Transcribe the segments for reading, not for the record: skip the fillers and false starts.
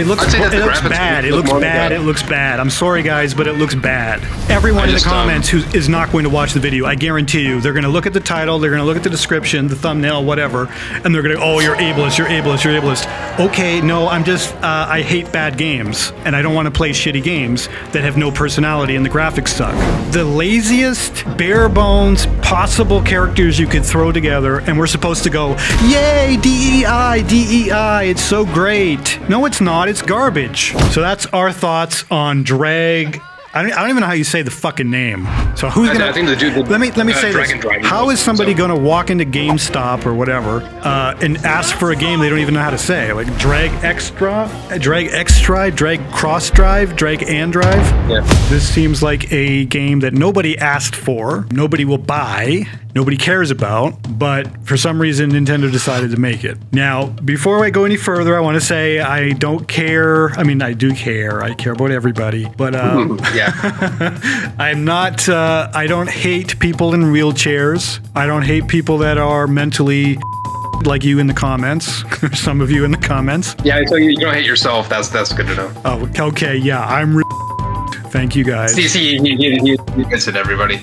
It looks bad. It looks bad. It looks bad. I'm sorry, guys, but it looks bad. Everyone in the comments who is not going to watch the video, I guarantee you, they're going to look at the title, they're going to look at the description, the thumbnail, whatever, and they're going to, oh, you're ableist, you're ableist, you're ableist. Okay, no, I'm just, I hate bad games, and I don't want to play shitty games that have no personality and the graphics suck. The laziest, bare bones, possible characters you could throw together, and we're supposed to go, yay, DEI, DEI, it's so great. No, it's not. It's garbage. So that's our thoughts on Drag. I don't even know how you say the fucking name. So who's gonna? I think the dude. Let me say this. How is somebody gonna walk into GameStop or whatever and ask for a game they don't even know how to say? Like Drag Extra, Drag X-Drive, Drag Cross Drive, Drag and Drive. Yeah. This seems like a game that nobody asked for, nobody will buy, nobody cares about, but for some reason Nintendo decided to make it. Now, before I go any further, I want to say I don't care. I mean, I do care. I care about everybody, but yeah. I'm not, I don't hate people in wheelchairs. I don't hate people that are mentally like you in the comments, or some of you in the comments. Yeah, so you don't hate yourself. That's good to know. Oh, okay, yeah, I'm thank you guys. See, he gets it, everybody.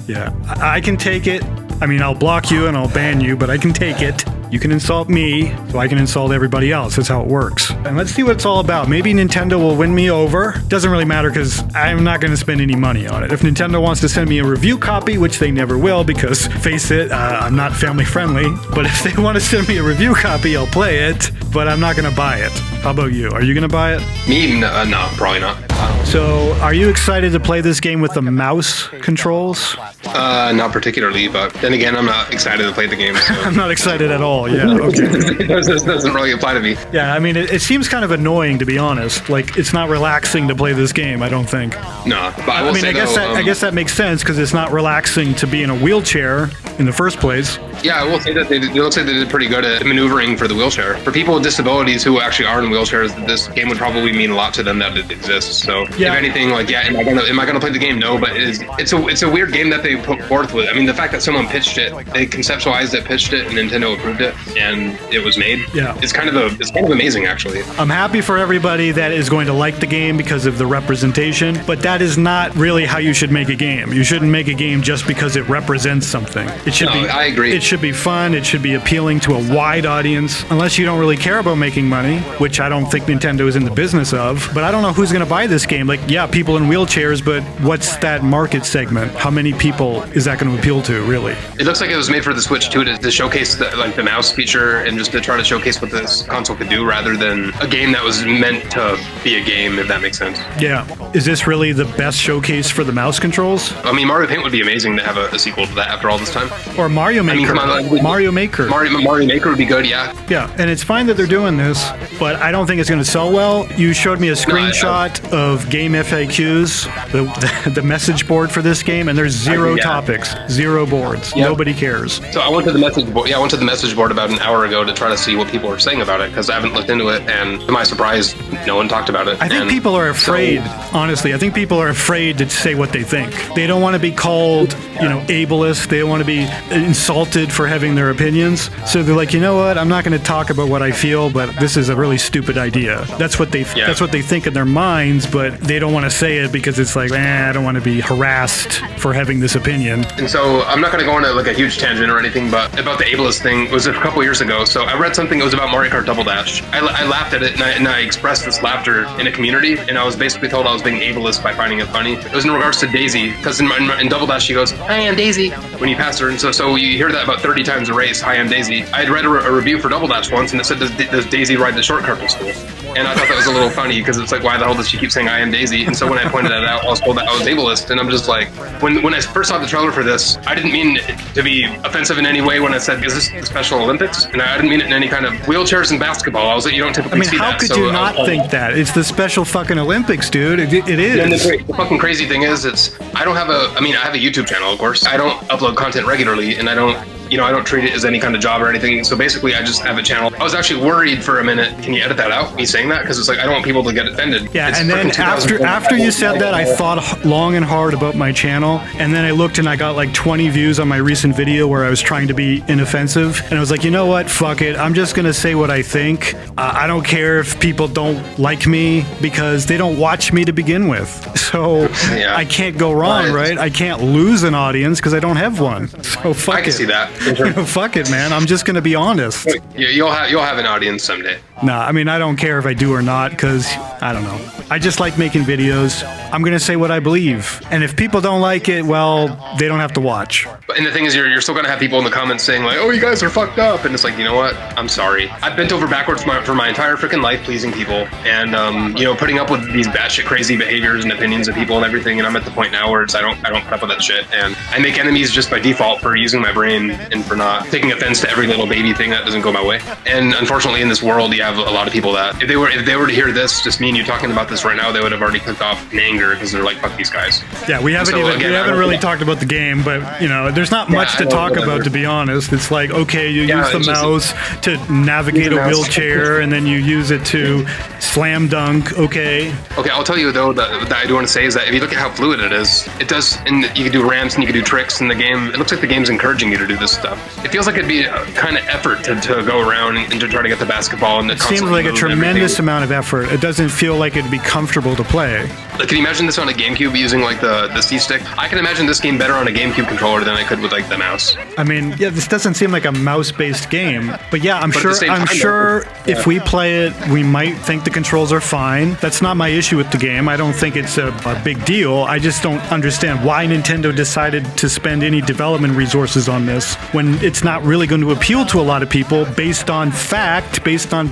Yeah, I can take it. I mean, I'll block you and I'll ban you, but I can take it. You can insult me, so I can insult everybody else. That's how it works. And let's see what it's all about. Maybe Nintendo will win me over. Doesn't really matter because I'm not going to spend any money on it. If Nintendo wants to send me a review copy, which they never will because, face it, I'm not family friendly. But if they want to send me a review copy, I'll play it. But I'm not going to buy it. How about you? Are you going to buy it? Me? No, probably not. So, are you excited to play this game with the mouse controls? Not particularly, but then again, I'm not excited to play the game. So. I'm not excited at all. Yeah, okay. This doesn't really apply to me. Yeah, I mean, it seems kind of annoying, to be honest. Like, it's not relaxing to play this game, I don't think. No, but I guess that makes sense because it's not relaxing to be in a wheelchair in the first place. Yeah, I will say that it looks like they did pretty good at maneuvering for the wheelchair. For people with disabilities who actually are in wheelchairs, this game would probably mean a lot to them that it exists. So, yeah. If anything, like, yeah, am I gonna play the game? No, but it's a weird game that they put forth with. I mean, the fact that someone pitched it, they conceptualized it, pitched it, and Nintendo approved it, and it was made. Yeah, it's kind of amazing, actually. I'm happy for everybody that is going to like the game because of the representation, but that is not really how you should make a game. You shouldn't make a game just because it represents something. It should be. I agree. It should be fun. It should be appealing to a wide audience, unless you don't really care about making money, which I don't think Nintendo is in the business of. But I don't know who's going to buy this game. Like, yeah, people in wheelchairs, but what's that market segment? How many people is that going to appeal to, really? It looks like it was made for the Switch too, to showcase the mouse feature and just to try to showcase what this console could do, rather than a game that was meant to be a game, if that makes sense. Yeah. Is this really the best showcase for the mouse controls? I mean, Mario Paint would be amazing to have a sequel to that after all this time. Or Mario Maker. I mean, come on, like, Mario Maker. Mario Maker would be good, yeah. Yeah, and it's fine that they're doing this, but I don't think it's going to sell well. You showed me a screenshot of game FAQs, the message board for this game, and there's zero topics, zero boards. Yep. Nobody cares. So I went to the message board. Yeah, I went to the message board about an hour ago to try to see what people were saying about it, because I haven't looked into it, and to my surprise, no one talked about it. I think people are afraid, honestly. I think people are afraid to say what they think. They don't want to be called, ableist. They don't want to be insulted for having their opinions. So they're like, you know what? I'm not going to talk about what I feel, but this is a really stupid idea. That's what they think in their minds, but they don't want to say it because it's like, I don't want to be harassed for having this opinion. And so I'm not going to go into like a huge tangent or anything, but about the ableist thing, it was a couple years ago. So I read something, it was about Mario Kart Double Dash. I laughed at it, and I expressed this laughter in a community, and I was basically told I was being ableist by finding it funny. It was in regards to Daisy, because in Double Dash she goes, "Hi, I'm Daisy," when you pass her, and so you hear that about 30 times a race, "Hi, I'm Daisy." I had read a review for Double Dash once, and it said, does Daisy ride the shortcut to school? And I thought that was a little funny, because it's like, why the hell does she keep saying "I am Daisy"? And so when I pointed that out, I was told that I was ableist, and I'm just like, when I first saw the trailer for this, I didn't mean to be offensive in any way when I said, is this the Special Olympics? And I didn't mean it in any kind of wheelchairs and basketball. I was like, you don't typically see that. How could you not think that? It's the Special fucking Olympics, dude. It is. And the fucking crazy thing is, I have a YouTube channel, of course. I don't upload content regularly, and I don't I don't treat it as any kind of job or anything. So basically, I just have a channel. I was actually worried for a minute. Can you edit that out? Me saying that, because it's like I don't want people to get offended. Yeah, It's and then freaking after you said that, I thought long and hard about my channel, and then I looked and I got like 20 views on my recent video where I was trying to be inoffensive, and I was like, you know what? Fuck it. I'm just gonna say what I think. I don't care if people don't like me because they don't watch me to begin with. So Yeah. I can't go wrong, right? I can't lose an audience because I don't have one. So fuck it. I can see that. Fuck it, man. I'm just gonna be honest. You'll have an audience someday. Nah, I mean, I don't care if I do or not, because, I don't know. I just like making videos. I'm going to say what I believe. And if people don't like it, well, they don't have to watch. And the thing is, you're still going to have people in the comments saying, like, oh, you guys are fucked up. And it's like, you know what? I'm sorry. I've bent over backwards for my entire freaking life pleasing people. And, putting up with these batshit crazy behaviors and opinions of people and everything. And I'm at the point now where I don't put up with that shit. And I make enemies just by default for using my brain and for not taking offense to every little baby thing that doesn't go my way. And unfortunately, in this world, you have a lot of people that if they were to hear this, just me and you talking about this right now, they would have already clicked off in anger because they're like, fuck these guys. Yeah, we haven't really talked about the game, but there's not much to talk about, to be honest. It's like, okay, you use the mouse to navigate a wheelchair, and then you use it to slam dunk. Okay, I'll tell you though that I do want to say is that if you look at how fluid it is, it does, and you can do ramps and you can do tricks in the game. It looks like the game's encouraging you to do this stuff. It feels like it'd be a kind of effort to go around and to try to get the basketball. And it seems like a tremendous amount of effort. It doesn't feel like it'd be comfortable to play. Like, can you imagine this on a GameCube using like the C-stick? I can imagine this game better on a GameCube controller than I could with like the mouse. I mean, yeah, this doesn't seem like a mouse-based game, but yeah, I'm sure if we play it, we might think the controls are fine. That's not my issue with the game. I don't think it's a big deal. I just don't understand why Nintendo decided to spend any development resources on this when it's not really going to appeal to a lot of people based on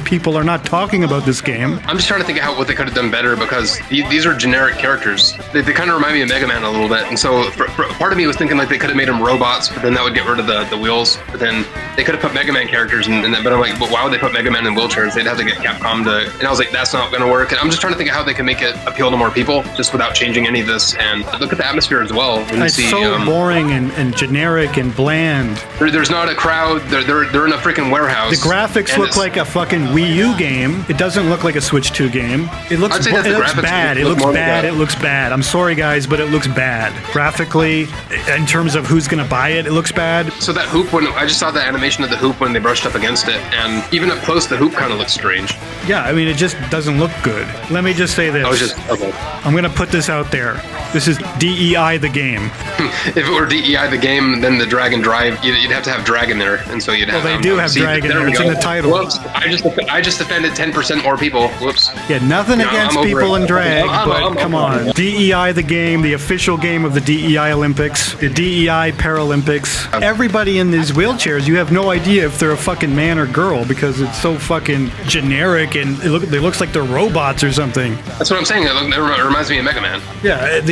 people are not talking about this game. I'm just trying to think of what they could have done better, because these are generic characters. They kind of remind me of Mega Man a little bit, and so part of me was thinking like they could have made them robots, but then that would get rid of the wheels. But then they could have put Mega Man characters in that. But I'm like, but why would they put Mega Man in wheelchairs? They'd have to get Capcom to. And I was like, that's not going to work. And I'm just trying to think of how they can make it appeal to more people, just without changing any of this. And look at the atmosphere as well. When it's so boring and generic and bland. There's not a crowd. They're in a freaking warehouse. The graphics look like a fucking Wii U game. It doesn't look like a Switch 2 game. It looks bad. It looks bad. I'm sorry, guys, but it looks bad. Graphically, in terms of who's going to buy it, it looks bad. So that hoop, when I just saw the animation of the hoop when they brushed up against it, and even up close, the hoop kind of looks strange. Yeah, I mean, it just doesn't look good. Let me just say this. I'm going to put this out there. This is DEI the game. If it were DEI the game, then the drag and drive, you'd have to have drag in there, and so you'd have. Well, they do have drag in there. It's in the title. Whoops! I just offended 10% more people. Whoops. Yeah, nothing against people in drag, but come on. DEI the game, the official game of the DEI Olympics, the DEI Paralympics. Everybody in these wheelchairs, you have no idea if they're a fucking man or girl because it's so fucking generic and it looks like they're robots or something. That's what I'm saying. It reminds me of Mega Man. Yeah,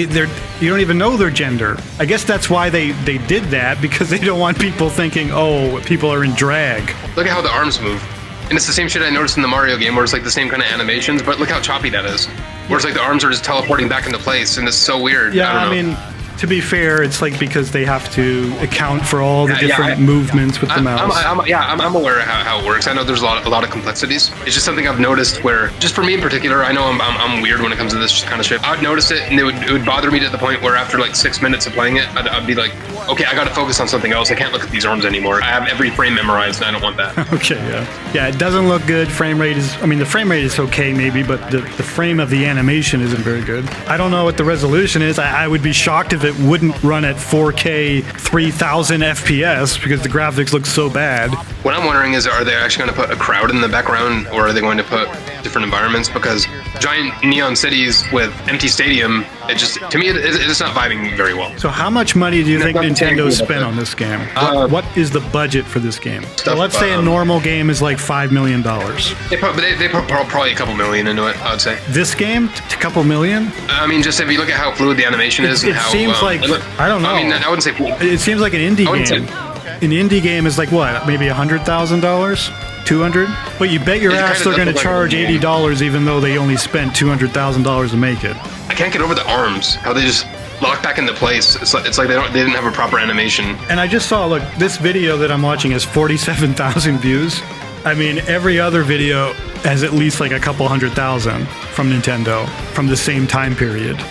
you don't even know their gender. I guess that's why they did that, because they don't want people thinking, oh, people are in drag. Look at how the arms move. And it's the same shit I noticed in the Mario game where it's like the same kind of animations, but look how choppy that is. Where it's like the arms are just teleporting back into place, and it's so weird. Yeah, I mean, to be fair, it's like because they have to account for all the different movements with the mouse. I'm aware of how it works. I know there's a lot of complexities. It's just something I've noticed where, just for me in particular, I know I'm weird when it comes to this kind of shit. I'd notice it, and it would bother me to the point where after like 6 minutes of playing it, I'd be like, okay, I got to focus on something else. I can't look at these arms anymore. I have every frame memorized, and I don't want that. Okay, yeah, it doesn't look good. The frame rate is okay maybe, but the frame of the animation isn't very good. I don't know what the resolution is. I would be shocked if it wouldn't run at 4K 3000 FPS because the graphics look so bad. What I'm wondering is, are they actually going to put a crowd in the background, or are they going to put different environments? Because giant neon cities with empty stadium, it just, to me, it's not vibing very well. So how much money do you think Nintendo spent on this game? What is the budget for this game? So let's say a normal game is like $5 million. They put probably a couple million into it, I would say. This game? A couple million? I mean, just if you look at how fluid the animation is, and how... It seems like... I don't know. I mean, I wouldn't say... It seems like an indie game. An indie game is like what? Maybe $100,000? 200? But you bet your ass they're going to charge $80 even though they only spent $200,000 to make it. I can't get over the arms. How they just locked back into place. It's like they didn't have a proper animation. And I just saw, look, this video that I'm watching has 47,000 views. I mean, every other video has at least like a couple 100,000 from Nintendo from the same time period.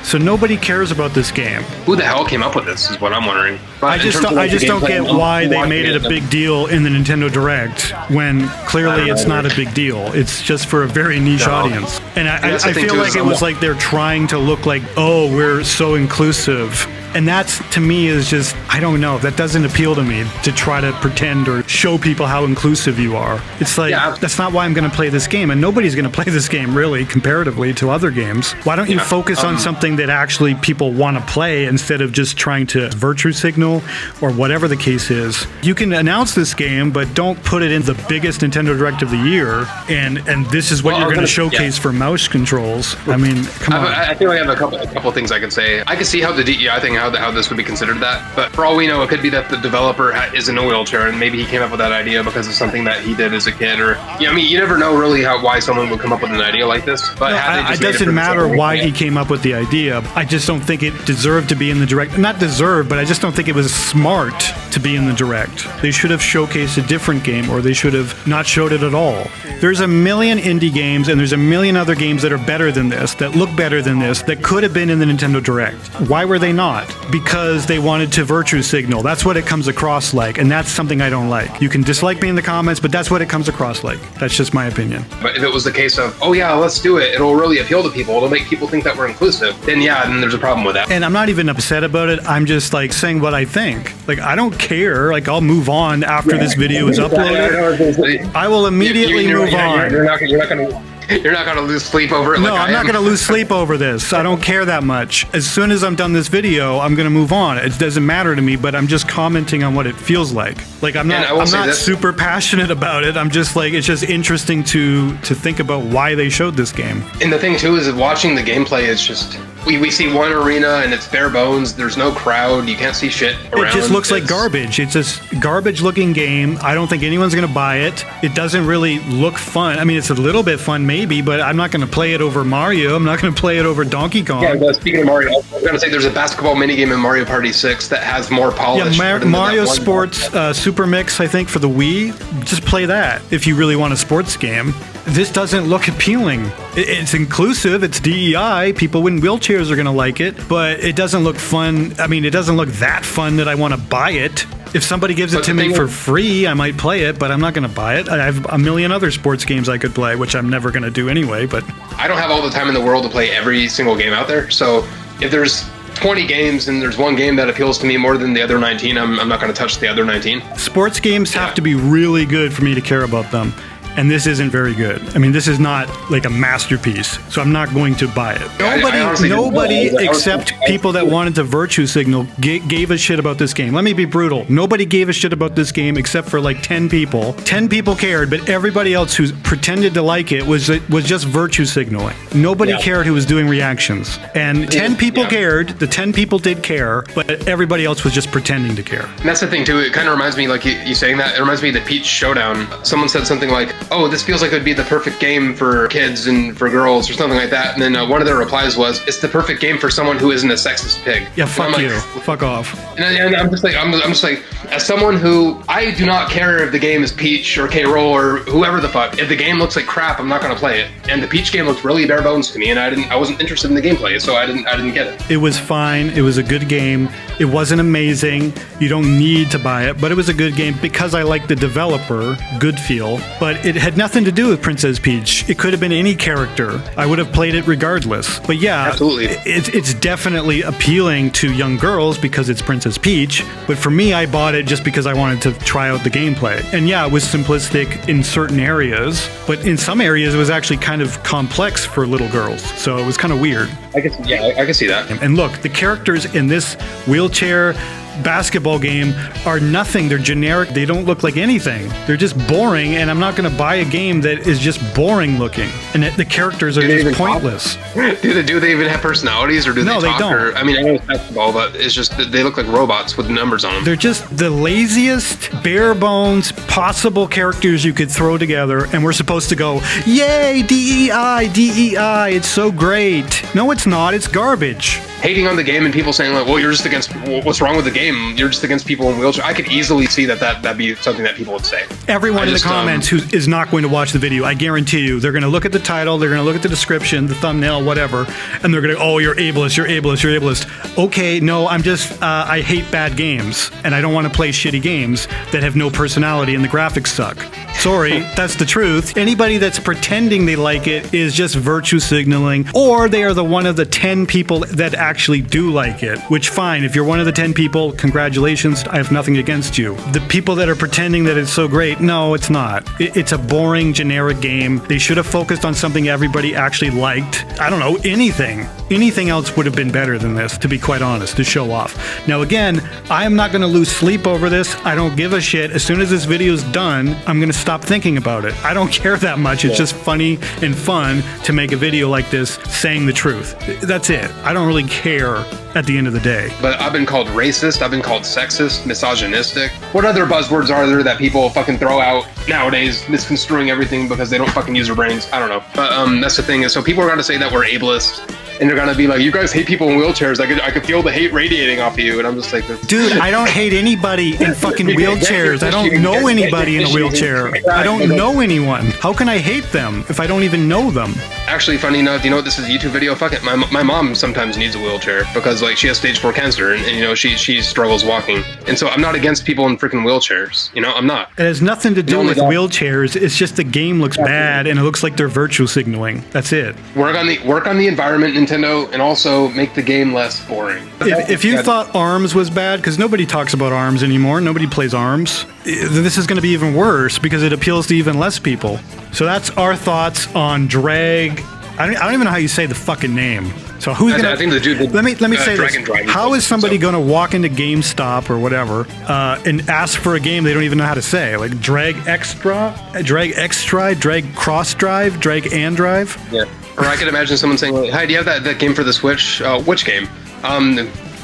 So nobody cares about this game. Who the hell came up with this is what I'm wondering. But I just don't get why they made it a big deal in the Nintendo Direct when clearly it's not a big deal. It's just for a very niche audience. And I feel like it was like they're trying to look like, oh, we're so inclusive. And that's, to me, is just, I don't know, that doesn't appeal to me, to try to pretend or show people how inclusive you are. It's like, that's not why I'm going to play this game, and nobody's going to play this game, really, comparatively to other games. Why don't you focus on something that actually people want to play instead of just trying to virtue signal or whatever the case is? You can announce this game, but don't put it in the biggest Nintendo Direct of the year, and this is what you're going to showcase for mouse controls. I mean, come on. I feel like I have a couple things I could say. I can see how the DEI thing, how this would be considered that, but for all we know, it could be that the developer is in a wheelchair and maybe he came up with that idea because of something that he did as a kid, or I mean, you never know really why someone would come up with an idea like this. But it doesn't matter why he came up with the idea. I just don't think it deserved to be in the Direct. Not deserved, but I just don't think it was smart to be in the Direct. They should have showcased a different game, or they should have not showed it at all. There's a million indie games, and there's a million other games that are better than this, that look better than this, that could have been in the Nintendo Direct. Why were they not? Because they wanted to virtue signal. That's what it comes across like, and that's something I don't like. You can dislike me in the comments, but that's what it comes across like. That's just my opinion. But if it was the case of, oh yeah, let's do it, it'll really appeal to people, it'll make people think that we're inclusive, then there's a problem with that. And I'm not even upset about it. I'm just like saying what I think. Like, I don't care. Like, I'll move on after this video is uploaded. I will immediately move on. You're not going to lose sleep over it. No, I'm not going to lose sleep over this. I don't care that much. As soon as I'm done this video, I'm going to move on. It doesn't matter to me, but I'm just commenting on what it feels like. Like, I'm not super passionate about it. I'm just like, it's just interesting to think about why they showed this game. And the thing too is that watching the gameplay is just, we see one arena and it's bare bones. There's no crowd. You can't see shit around. It just looks like garbage. It's a garbage looking game. I don't think anyone's going to buy it. It doesn't really look fun. I mean, it's a little bit fun maybe, but I'm not going to play it over Mario. I'm not going to play it over Donkey Kong. Yeah, but speaking of Mario, I was going to say there's a basketball minigame in Mario Party 6 that has more polish. Yeah, Mario Sports Super Mix, I think, for the Wii. Just play that if you really want a sports game. This doesn't look appealing. It's inclusive. It's DEI. People in wheelchairs are going to like it, but it doesn't look fun. I mean, it doesn't look that fun that I want to buy it. If somebody gives it to me for free, I might play it, but I'm not going to buy it. I have a million other sports games I could play, which I'm never going to do anyway. But I don't have all the time in the world to play every single game out there. So if there's 20 games and there's one game that appeals to me more than the other 19, I'm not going to touch the other 19. Sports games have to be really good for me to care about them. And this isn't very good. I mean, this is not like a masterpiece, so I'm not going to buy it. Nobody except people that wanted to virtue signal gave a shit about this game. Let me be brutal. Nobody gave a shit about this game except for like 10 people. 10 people cared, but everybody else who pretended to like it was just virtue signaling. Nobody cared who was doing reactions. And 10 people cared. The 10 people did care, but everybody else was just pretending to care. And that's the thing too. It kind of reminds me, like you saying that, it reminds me of the Peach Showdown. Someone said something like, oh, this feels like it would be the perfect game for kids and for girls or something like that. And then one of their replies was, it's the perfect game for someone who isn't a sexist pig. Yeah, fuck you. Fuck off. And I'm just like, as someone who, I do not care if the game is Peach or K-Rool or whoever the fuck. If the game looks like crap, I'm not going to play it. And the Peach game looked really bare bones to me, and I wasn't interested in the gameplay, so I didn't get it. It was fine. It was a good game. It wasn't amazing. You don't need to buy it, but it was a good game because I like the developer, Goodfeel. But it had nothing to do with Princess Peach. It could have been any character. I would have played it regardless. But yeah, absolutely, it's definitely appealing to young girls because it's Princess Peach. But for me, I bought it just because I wanted to try out the gameplay. And yeah, it was simplistic in certain areas, but in some areas it was actually kind of complex for little girls. So it was kind of weird. I can see that. And look, the characters in this wheelchair basketball game are nothing. They're generic. They don't look like anything. They're just boring, and I'm not going to buy a game that is just boring looking. And the characters are just pointless. Do they even have personalities, or do they talk? No, they don't. Or, I mean, I know it's basketball, but it's just they look like robots with numbers on them. They're just the laziest, bare bones possible characters you could throw together, and we're supposed to go, yay, DEI, DEI, it's so great. No, it's not. It's garbage. hating on the game and people saying like, well, you're just against, what's wrong with the game? You're just against people in wheelchairs. I could easily see that'd be something that people would say. Everyone in the comments who is not going to watch the video, I guarantee you, they're going to look at the title, they're going to look at the description, the thumbnail, whatever, and they're going to, oh, you're ableist, you're ableist, you're ableist. Okay, no, I'm just, I hate bad games, and I don't want to play shitty games that have no personality and the graphics suck. Sorry, that's the truth. Anybody that's pretending they like it is just virtue signaling, or they are one of the 10 people that actually do like it, which fine, if you're one of the 10 people, congratulations, I have nothing against you. The people that are pretending that it's so great, no, it's not. It's a boring, generic game. They should have focused on something everybody actually liked. I don't know, anything. Anything else would have been better than this, to be quite honest, to show off. Now again, I am not going to lose sleep over this. I don't give a shit. As soon as this video's done, I'm going to stop thinking about it. I don't care that much. It's just funny and fun to make a video like this saying the truth. That's it. I don't really care at the end of the day. But I've been called racist, I've been called sexist, misogynistic. What other buzzwords are there that people fucking throw out nowadays, misconstruing everything because they don't fucking use their brains? I don't know. But that's the thing is, so people are going to say that we're ableist, and they're gonna be like, you guys hate people in wheelchairs. I could feel the hate radiating off of you. And I'm just like, dude, I don't hate anybody in fucking wheelchairs. I don't know anybody in a wheelchair. I don't know anyone. How can I hate them if I don't even know them? Actually, funny enough, you know what, this is a YouTube video. Fuck it. My mom sometimes needs a wheelchair because like she has stage 4 cancer and you know, she struggles walking. And so I'm not against people in freaking wheelchairs. You know, I'm not. It has nothing to do with wheelchairs. It's just the game looks bad and it looks like they're virtue signaling. That's it. Work on the environment, Nintendo, and also make the game less boring. If you thought ARMS was bad, because nobody talks about ARMS anymore, nobody plays ARMS, this is going to be even worse because it appeals to even less people. So that's our thoughts on Drag. I don't even know how you say the fucking name. So who's gonna? I think the dude. Let me say this. How is somebody gonna walk into GameStop or whatever and ask for a game they don't even know how to say? Like Drag Extra, Drag X-Drive, Drag Cross Drive, Drag and Drive. Yeah. Or I could imagine someone saying, like, "Hi, do you have that game for the Switch? Which game?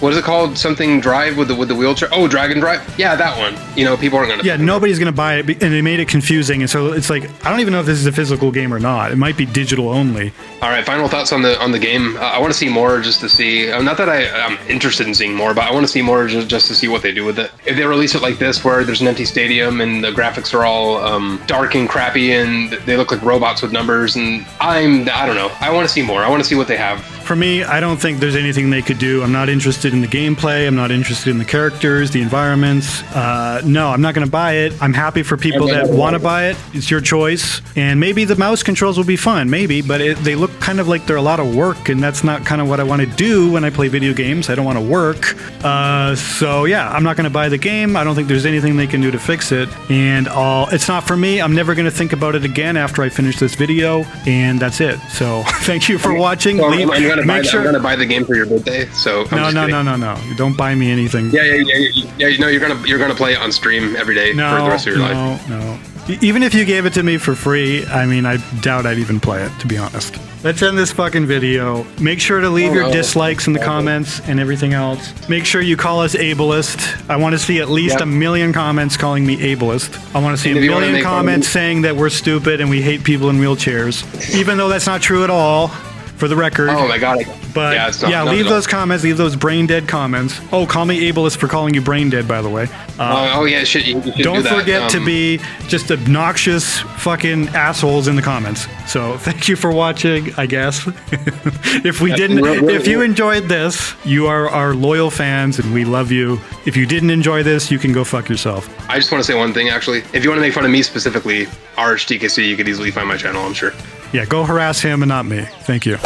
What is it called? Something Drive with the wheelchair? Oh, Dragon Drive? Yeah, that one." You know, people aren't gonna. Yeah, nobody's gonna buy it, and they made it confusing, and so it's like I don't even know if this is a physical game or not. It might be digital only. All right, final thoughts on the game. I want to see more, just to see. Not that I'm interested in seeing more, but I want to see more just to see what they do with it. If they release it like this, where there's an empty stadium and the graphics are all dark and crappy, and they look like robots with numbers, and I don't know. I want to see more. I want to see what they have. For me, I don't think there's anything they could do. I'm not interested in the gameplay. I'm not interested in the characters, the environments. No, I'm not going to buy it. I'm happy for people that want to buy it. It's your choice. And maybe the mouse controls will be fun, maybe, but they look kind of like they're a lot of work, and that's not kind of what I want to do when I play video games. I don't want to work. So yeah, I'm not going to buy the game. I don't think there's anything they can do to fix it. And it's not for me. I'm never going to think about it again after I finish this video, and that's it. So thank you for watching. I'm gonna buy the game for your birthday. So no. Don't buy me anything. Yeah. No, you're gonna play it on stream every day for the rest of your life. No. Even if you gave it to me for free, I mean, I doubt I'd even play it, to be honest. Let's end this fucking video. Make sure to leave your dislikes in the comments and everything else. Make sure you call us ableist. I want to see at least a million comments calling me ableist. I want to see a million comments saying that we're stupid and we hate people in wheelchairs. Even though that's not true at all. For the record. Oh my god. But leave those comments, leave those brain dead comments. Oh, call me ableist for calling you brain dead, by the way. You should don't forget to be just obnoxious fucking assholes in the comments. So thank you for watching, I guess. If you enjoyed this, you are our loyal fans and we love you. If you didn't enjoy this, you can go fuck yourself. I just want to say one thing, actually. If you want to make fun of me specifically, RHTKC, you could easily find my channel, I'm sure. Yeah, go harass him and not me. Thank you.